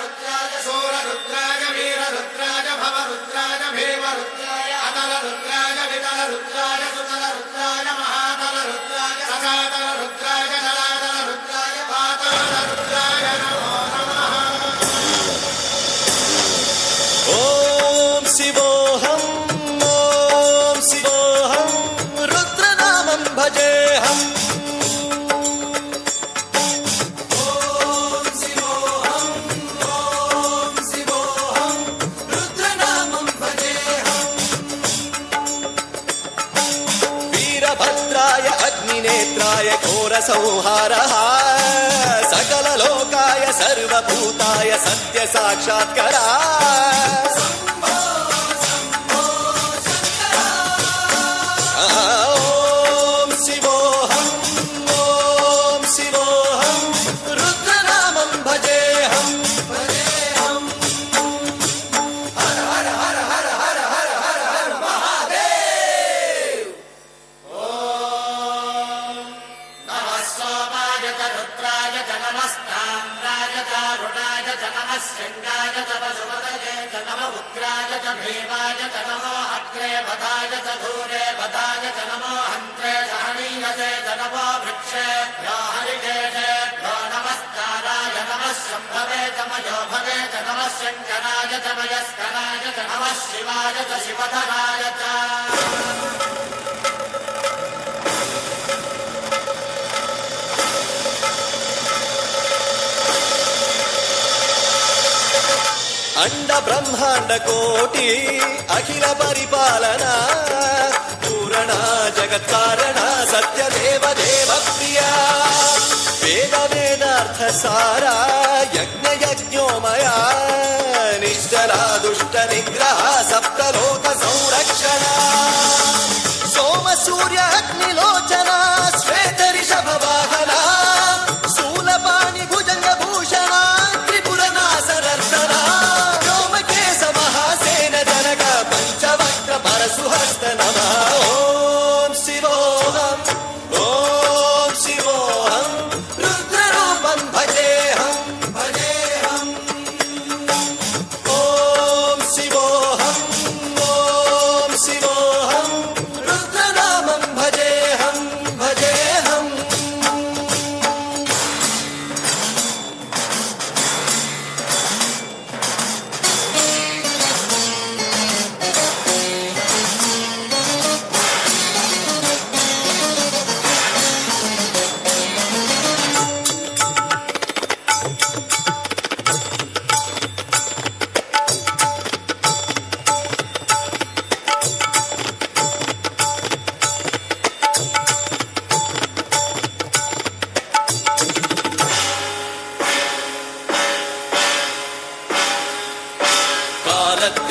रुद्राय शूर रुद्राय वीर रुद्राय भव रुद्राय भीम रुद्राय अतल रुद्राय वितल रुद्राय सुतल रुद्राय महातल रुद्राय सकातल रुद्राय जलातल रुद्राय पाताल रुद्राय नमो नमः। ओम शिवोऽहम् ओम शिवोऽहम् रुद्रनामं भजेऽहम्। भद्राय अग्निनेत्राय घोरसंहारः सकललोकाय सर्वभूताय सत्यसाक्षात्करा। ॐ शिवोऽहम् ॐ शिवोऽहम् रुद्रनामं भजेऽहम् भजेऽहम्। हर हर हर हर हर हर हर हर महादेव। सोमाय च रुद्राय च नमस्ताम्राय च रुणाय च नमः शृङ्गाय च पशुपतये च नम उग्राय च भीमाय च नमो अग्रे वधाय च धूरे वधाय च नमो हन्त्रे च हनीयसे च नमो वृक्षेभ्यो हरिकेशेभ्यो नमस्काराय नमः शम्भवे च मयोभवे च नमः शङ्कराय च मयस्कराय च नमः शिवाय च शिवधराय च। अंड ब्रह्मांड कोटि अखिल परिपालना पूरणा जगत्कारणा सत्यदेव देव प्रिया वेद वेदार्थ सारा यज्ञ यज्ञोमया निश्चला दुष्ट निग्रह सप्तलोक संरक्षणा सोम सूर्य अग्निलोचना श्वेत ऋषभ वाहना शूलपाणि भुजंग भूषणा त्रिपुर नासनर्दना सुहस्त नमः। ओम शिवोऽहम् ओम शिवोऽहम् रुद्ररूपं भजेऽहम् भजेऽहम्। ओम शिवोऽहम् ओम शिवोऽहम् रुद्रनामं भजेऽहम् भजेऽहम्।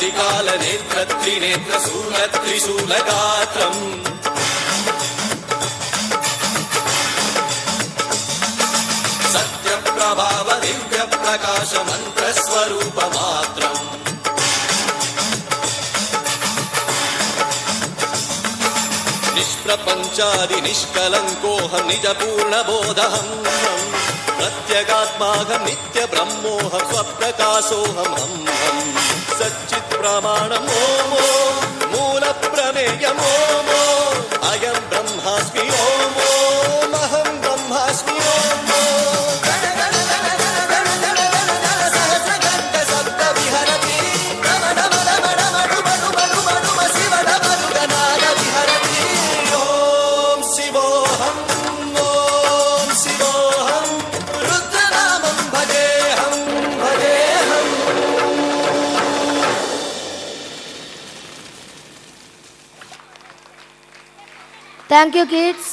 त्रिकाल नेत्र त्रिनेत्र शूल त्रिशूलगात्रम् सत्य प्रभाव दिव्य प्रकाश मंत्र स्वरूप मात्रम् निष्प्रपंचादि निष्कलंकोऽहं निज पूर्ण बोधहम् प्रत्यगात्माहं नित्य ब्रह्मोऽहं स्वप्रकाशोऽहं हम् सच्चित् प्रमाणम् ओम मूल प्रमेयम् ओम अयं ब्रह्मास्मि ओम अहं ब्रह्मास्मि ओम सहस्रगन्ध सप्त विहरति नम नम नम नम डुम डुम डुम डुम शिव नम रुदनाद विहरति। ओम शिवोऽहम् ओम शिवोऽहम् रुद्रनामं भजेऽहम् भजेऽहम्। Thank you, kids.